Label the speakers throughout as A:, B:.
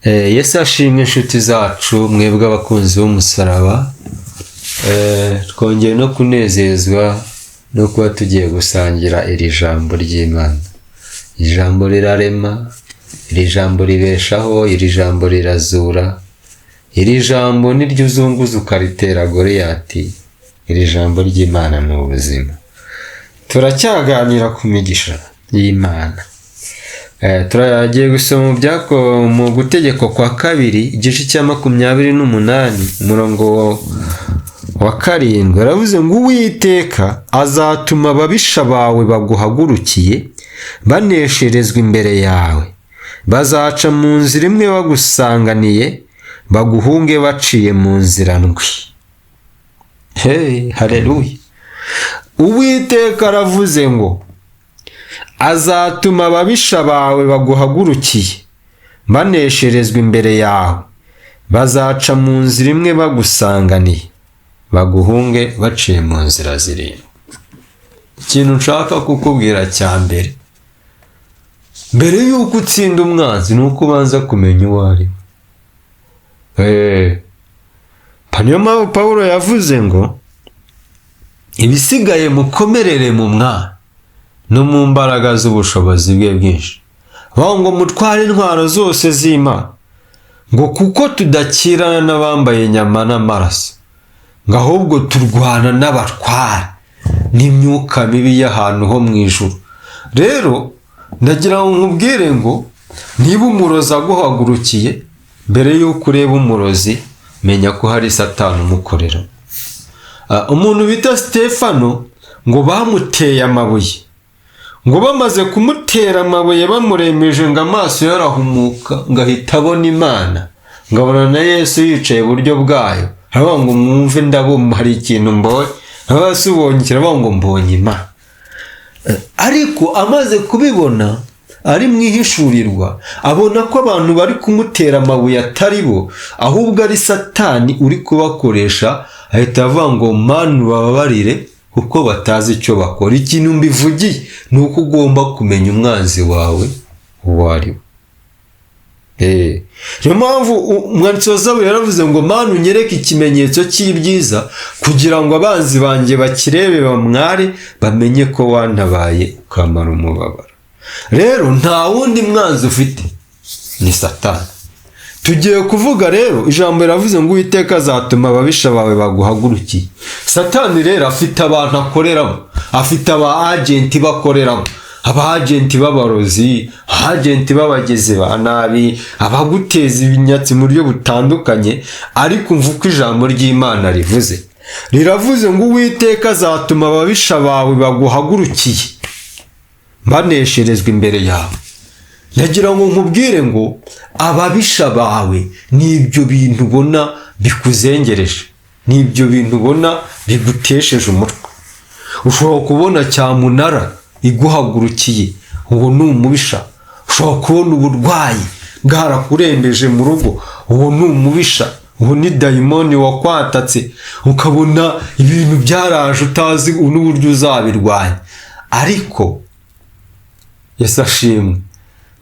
A: Yesu ashimwe inshuti zacu mwebwe abakunzi b'umusaraba. Twongeye no kunezezwa no kuba tugiye gusangira iri jambo ry'Imana. Iri jambo rirarema, iri jambo ribeshaho, iri jambo rirazura, iri jambo niryo uzunguza ukaritera Goliyati. Iri jambo ry'Imana ni ubuzima. Turacyaganira ku migisha y'Imana. Turagiye gusoma mu Gutegeko kwa kabiri igice cya 28 umurongo wa 7. Aravuze ngo Uwiteka azatuma ababisha bawe baguhagurukiye banesherezwa imbere yawe, bazaca mu nzira imwe bagusanganiye, baguhunge baciye mu nzira ndwi. Haleluya. Uwiteka aravuze ngo azatuma ababisha bawe baguhagurukiye banesherezwa imbere yawe, bazaca mu nzira imwe bagusanganiye, baguhunge baciye mu nzira zirindwi. Ikintu nshaka kukubwira cya mbere y'uko utsinda umwanzi ni uko ubanza kumenya uwo ari we. Niyo mpamvu Pawulo yavuze ngo ibisigaye mukomerere mu Mwami no mu mbaraga z'ubushobozi bwe bwinshi. Ngo mutware intwaro zose z'Imana, ngo kuko tudakirana n'abambaye inyama n'amaraso, ngo ahubwo turwana n'abatware n'imyuka mibi y'ahantu ho mu ijuru. Rero ndagira ngo nkubwire ngo niba umurozi aguhagurukiye, mbere y'uko ureba umurozi menya ko hari Satani umukorera. Umuntu bita Stefano ngo bamuteye amabuye, ngo bamaze kumutera amabuye bamuremeje ngo amaso yarahumuka, ngo ahita abona Imana, ngo abona na Yesu yicaye iburyo bwayo. Aravuga ngo mwumve ndabona hari ikintu mbonye. Abasi ubonye kiravuga ngo mbonye Imana. Ariko amaze kubibona ari mwihishurirwa, abona ko abantu bari kumutera amabuye atari bo, ahubwo ari Satani uri kubakoresha. Ahita avuga ngo Mana bababarire kuko batazi icyo bakora. Ikintu mbivugiye ni uko ugomba kumenya umwanzi wawe uwo ari we. Niyo mpamvu umwanditsi wa Zaburi yaravuze ngo Mana unyereke ikimenyetso cy'ibyiza, kugira ngo abanzi banjye bakirebe bamware, bamenye ko wantabaye ukamara umubabaro. Rero nta wundi mwanzi ufite, ni Satani. Tugiye kuvuga rero ijambo riravuze ngo Uwiteka azatuma ababisha bawe baguhagurukiye. Satani rero afite abantu akoreramo, afite aba agenti bakoreramo, aba agenti b'abarozi, agenti b'abagizi ba nabi, abaguteza ibinyatsi mu buryo butandukanye. Ariko umva uko ijambo ry'Imana rivuze. Riravuze ngo Uwiteka azatuma ababisha bawe baguhagurukiye banesherezwa imbere yawe. Nagira ngo nkubwire ngo ababisha bawe ni ibyo bintu ubona bikuzengereje, ni ibyo bintu ubona bigutesheje umutwe. Ushobora kubona cyamunara iguhagurukiye, uwo ni umubisha. Ushobora kubona uburwayi bwarakurembeje mu rugo, uwo ni umubisha, uwo ni dayimoni wakwatatse. Ukabona ibintu byaraje utazi n'uburyo uzabirwanya. Ariko Yesu ashimwe,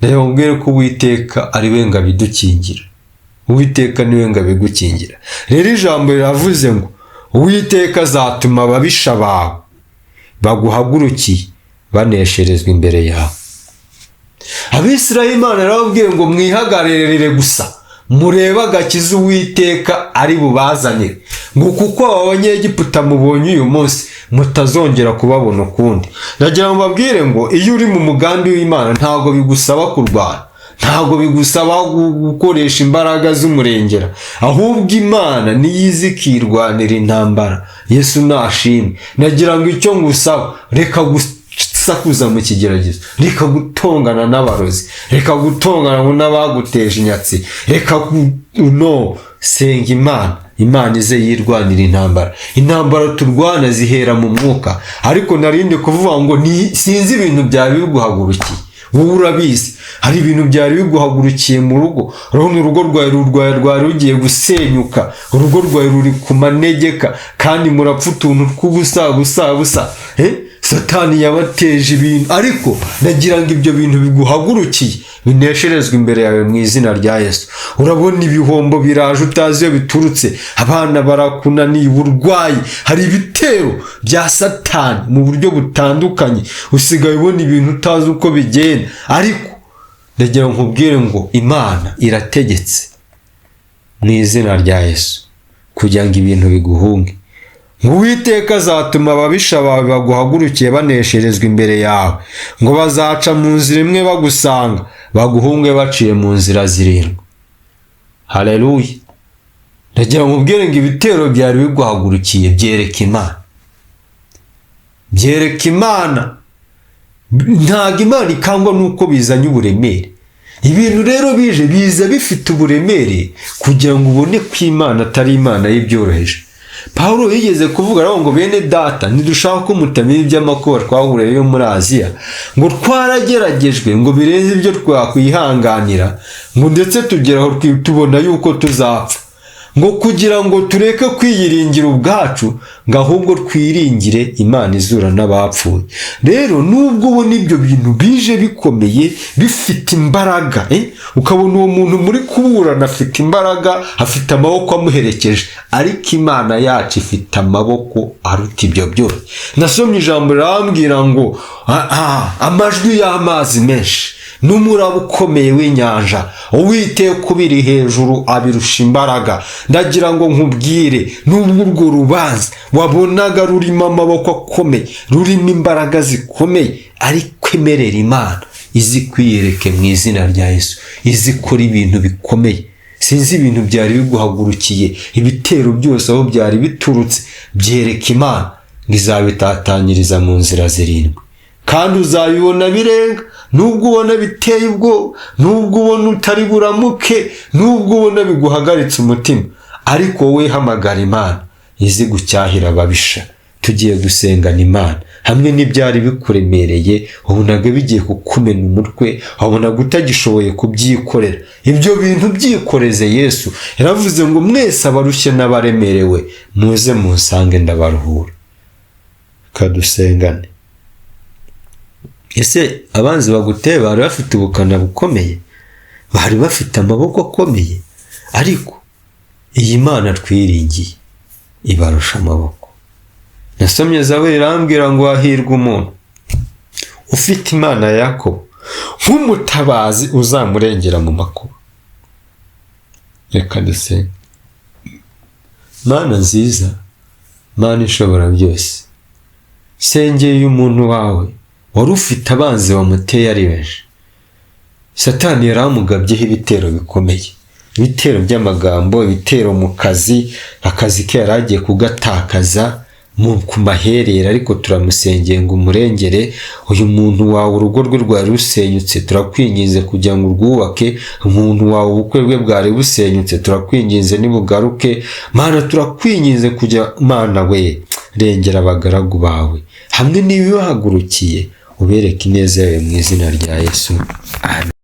A: reba mbwire ko Uwiteka ari we ngo abidukingira. Uwiteka ni we ngo abigukingira. Rero ijambo riravuze ngo Uwiteka azatuma ababisha bawe baguhagurukiye banesherezwa imbere yawe. Abisirayeli Imana yarababwiye ngo mwihagararire gusa murebe agakiza Uwiteka ari bubazanire, ngo kuko abanyegiputa mubonye uyu munsi mutazongera kubabona ukundi. Ndagira ngo mbabwire ngo iyo uri mu mugambi w'Imana ntabwo bigusaba kurwana, ntabwo bigusaba gukoresha imbaraga z'umurengera, ahubwo Imana niyo izi ikirwanira intambara. Yesu nashimwe. Nagira ngo icyo ngusaba, reka gusakuza mu kigeragezo, reka gutongana n'abarozi, reka gutongana n'abaguteje inyatsi, reka senga Imana. Imana ize yirwanira intambara. Intambara turwana zihera mu mwuka. Ariko narinde kuvuga ngo sinzi ibintu byari biguhagurukiye. Wowe urabizi hari ibintu byari biguhagurukiye mu rugo. Urabona urugo rwawe rugiye gusenyuka, urugo rwawe ruri ku manegeka, kandi murapfa utuntu tw'ubusa. Satani yabateje ibintu, ariko nagira ngo ibyo bintu biguhagurukiye binesherezwe imbere yawe mu izina rya Yesu. Urabona ibihombo biraje utazi iyo biturutse, abana barakunaniye, uburwayi, hari ibitero bya Satani mu buryo butandukanye, usigaye ubona ibintu utazi uko bigenda, ariko ndagira ngo nkubwire ngo Imana irategetse mu izina rya Yesu kugira ngo ibintu biguhunge. Uwiteka azatuma ababisha bawe baguhagurukiye banesherezwa imbere yawe, ngo bazaca mu nzira imwe bagusanga, baguhunge baciye mu nzira zirindwi. Haleluya. Ndagira ngo nkubwire ngo ibitero byari biguhagurukiye byereka Imana. Byereka Imana. Ntabwo Imana ikangwa nuko bizanye uburemere. Ibintu rero biza bifite uburemere kugira ngo ubone ko Imana atari Imana y'ibyoroheje. Pawulo yigeze kuvuga ngo bene data ntidushaka ko mutamenya iby'amakuba twahuriyeyo muri Aziya, ngo twarageragejwe ngo birenze ibyo twakwihanganira, ngo ndetse tugeraho tubona yuko tuzapfa, ngo kugira ngo tureke kwiyiringira ubwacu, ngo ahubwo twiringire Imana izura n'abapfuye. Rero nubwo ubona ibyo bintu bije bikomeye bifite imbaraga, ukabona uwo muntu muri kuburana afite imbaraga, afite amaboko amuherekeje, ariko Imana yacu ifite amaboko aruta ibyo byose. Nasomye ijambo rirambwira ngo amajwi y'amazi menshi n'umuraba ukomeye w'inyanja, Uwiteka ubiri hejuru abirusha imbaraga. Ndagira ngo nkubwire, nubwo urwo rubanza wabonaga rurimo amaboko akomeye, rurimo imbaraga zikomeye, ariko emerera Imana izi kwiyereke mu izina rya Yesu, izi kora ibintu bikomeye. Sinzi ibintu byari biguhagurukiye, ibitero byose aho byari biturutse, byereka Imana ngo izabitatanyiriza mu nzira zirindwi, kandi uzabibona birenga. Nubwo ubona biteye ubwoba, nubwo ubona utari buramuke, nubwo ubona biguhagaritse umutima, ariko wowe hamagara Imana izi gucyahira ababisha. Tugiye gusengana Imana. Hamwe n'ibyari bikuremereye wabonaga bigiye kukumena umutwe, wabonaga utagishoboye kubyikorera, ibyo bintu byikoreze. Yesu yaravuze ngo mwese abarushye n'abaremerewe muze munsange ndabaruhura. Kadusengane. Ese abanzi baguteye bari bafite ubukana bukomeye, bari bafite amaboko akomeye, ariko iyi Mana twiringiye ibarusha amaboko. Nasomye Zaburi irambwira ngo hahirwa umuntu ufite Imana ya Yakobo nk'umutabazi uzamurengera mu makuba. Reka dusenge. Mana nziza, Mana ishobora byose, sengeye umuntu wawe wari ufite abanzi bamuteye ari benshi. Satani yaramugabyeho ibitero bikomeye, ibitero by'amagambo, ibitero mu kazi, akazi ke yaragiye kugatakaza ku maherere, ariko turamusengeye ngo umurengere. Uyu muntu wawe urugo rwe rwari rusenyutse, turakwinginze kugira ngo urwubake. Umuntu wawe ubukwe bwe bwari busenyutse, turakwinginze nibugaruke. Mana turakwinginze kujya, Mana we rengera abagaragu bawe, hamwe n'ibibahagurukiye ubereke ineza yawe mu izina rya Yesu. Amen.